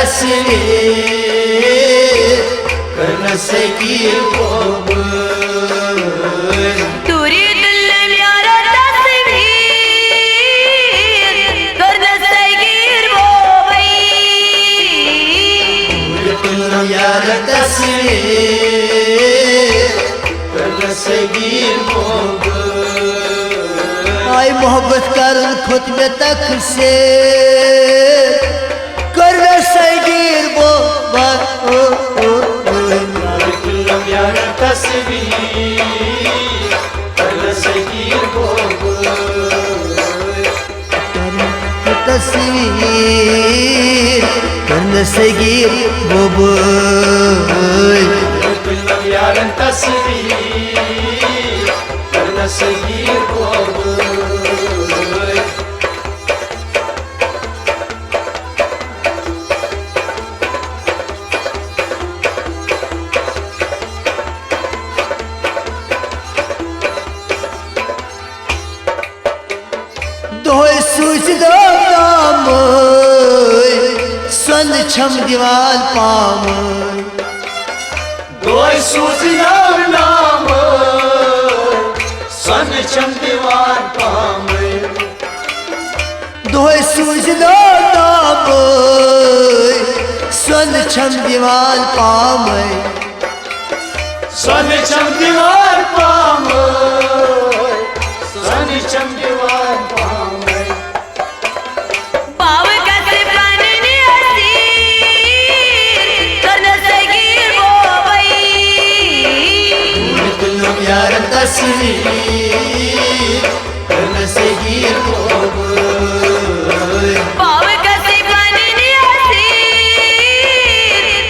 तस्वीर करना सगी तुरी दिल यारा तस्वीर करना सगीर वो भाई यार तस्वीर करना सगीर आई मोहब्बत कर खुद में तक से करना सगीर वो यार तस्वीर करना सगीर वो तस्वीर करना सगीर वो यार तस्वीर करना सगीर वो दोय सूझ दो नाम सन छम दीवाल पाम दोय सूझ दो नाम सन छम दीवाल पाम दोय सूझ दो नाम सन छम दीवाल पाम सन छम दीवाल पाम सन छम दीवाल पाम यार तस्वीर करना सगीर वो पाव कसे पानी नियासीर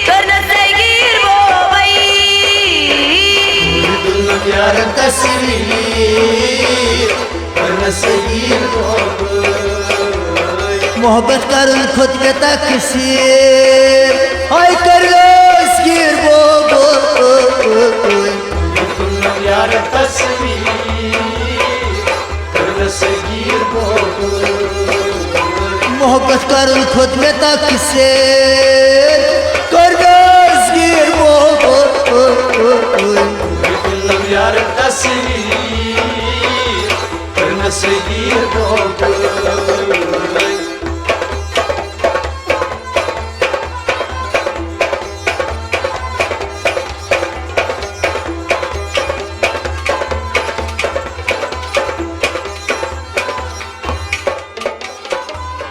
करना सगीर वो भाई यार तस्वीर करना सगीर वो मोहब्बत कर खुद में तक से हाय कर सगीर वो यार तस्वीर करना सगीर वो मोहब्बत कर खुद में तक से करना सगीर वो यार तस्वीर करना सगीर वो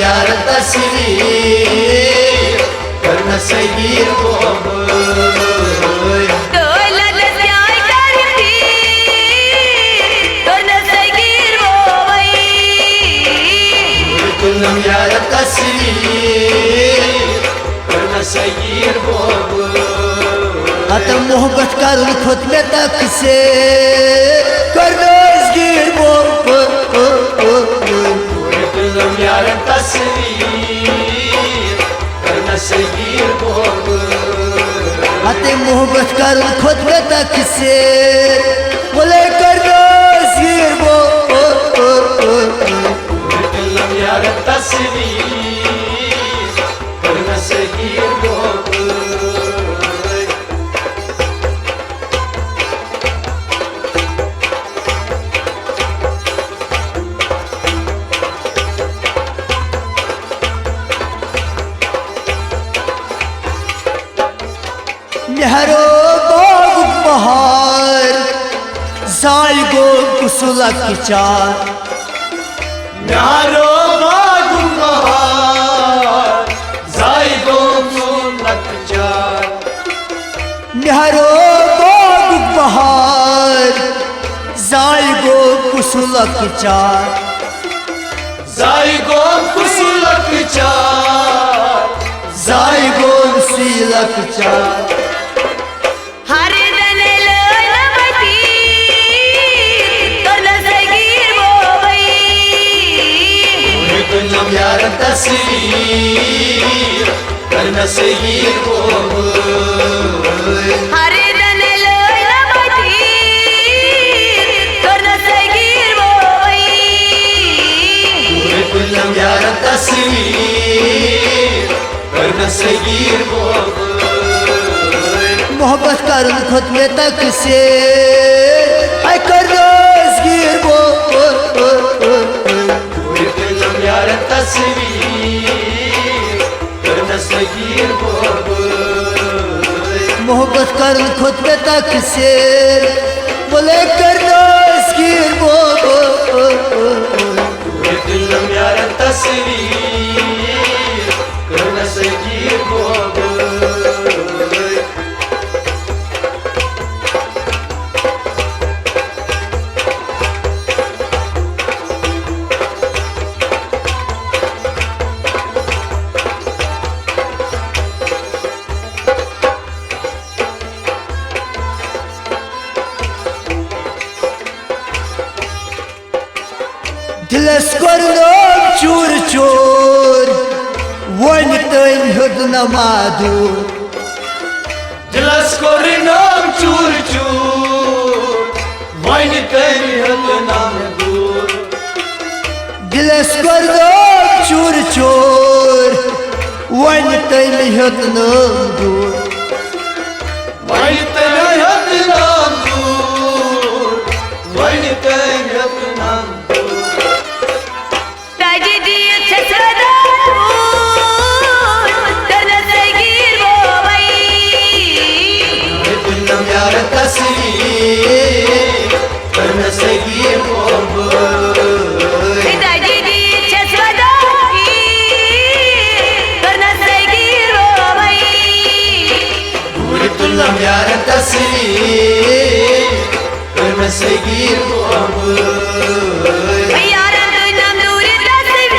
यार तस्वीर करना सगीर वो यार तस्वीर करना सगीर वो मोहब्बत कर खुद में तक से करना सगीर वो यार तस्वीर करना सगीर वो मोहब्बत कर खुद में तक से बोले करना सगीर वो यार तस्वीर करना सगीर वो मेहरो बाग बहार जाल गो कुसुलक चार मेहरो बाग बहार जाल गो कुसुलक चार मेहरो बाग बहार कुसुलक चार जायगोम कुसुलक चार जायगोम सिलक चार हर दन लोला मती करना सगीर वो भाई कुल्लम यार तस्वीर करना सगीर वो हर दन लोला मती करना सगीर वो भाई कुल्लम यार तस्वीर करना सगीर वो मोहब्बत करन खुद में तक से आई कर गिर वो कुल्लम यार तस्वीर करना सगीर वो मोहब्बत करन खुद में तक से बोले कर गिर वो कुल्लम यार तस्वीर करना सगीर वो दिलस करनो चूर चूर वन तन हद नमादूर दिलस कोरिनाम चूर चूर वाइन तेरी हद नाम दूर दिलस करनो चूर चूर वन तन हद नमादूर वाइन तेरी हद नाम दूर वाइन तेरी हद नाम ताजी दी अच्छा सदा करना सगीर वो भाई कुल्लम यार तस्वीर करना सगीर वो ताजी दी अच्छा सदा करना सगीर वो भाई कुल्लम यार तस्वीर करना सगीर वो यार नाम दूरी तस्वीर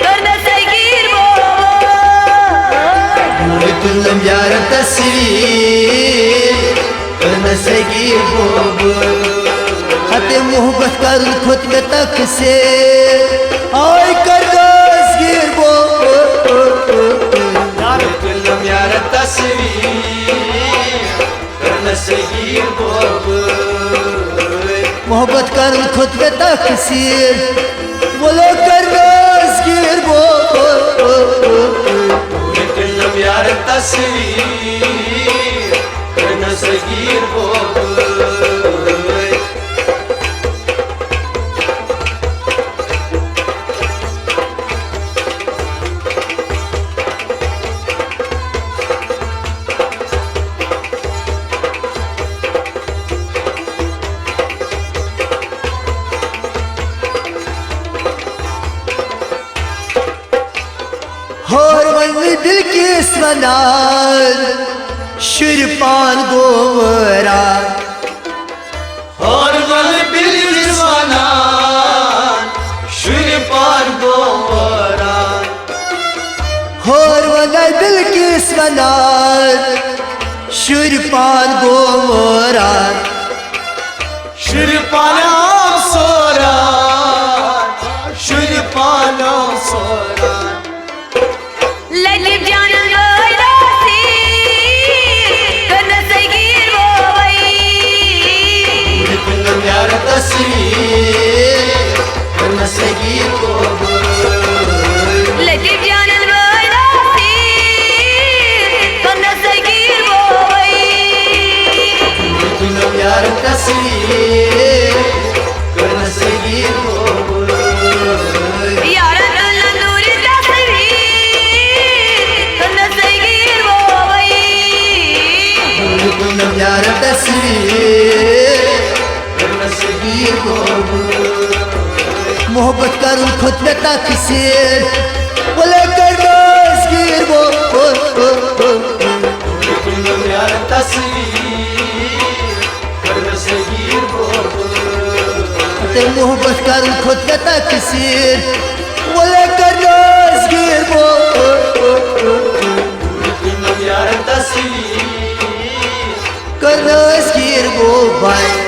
करना सगीर वो कुल्लम यार तस्वीर करना सगीर वो हते मोहब्बत करन खुद में तक से आई कर गिर वो कुल्लम यार तस्वीर करना सगीर वो मोहब्बत करन खुद में तक से बोलो कर गिर वो कुल्लम यार तस्वीर करना सगीर वो और मन दिल की स्वनार शिरपान गोवरा और वल बिलवाना शुर पार गोवरा और मन दिल की स्वनार शिरपान गोवरा शुर पानाम सोरा शुर पानाम सोरा ललित जान वाला सी करना सगीर वो भाई कुल्लम यार तस्वीर करना सगीर वो ललित जान वाला सी करना सगीर वो भाई कुल्लम यार तस्वीर करना सगीर वो यार दूरी तस्वीर करना सगीर वो भाई कुल्लम यार तस्वीर करना सगीर वो मोहब्बत करन खुद में तक से बोले कर गिर वो कुल्लम यार तस्वीर करना सगीर वो ते मोहब्बत कर खुद का तकसीर बोले करनास गिर बो तुम यार तस्वीर करनास गिर बो भाई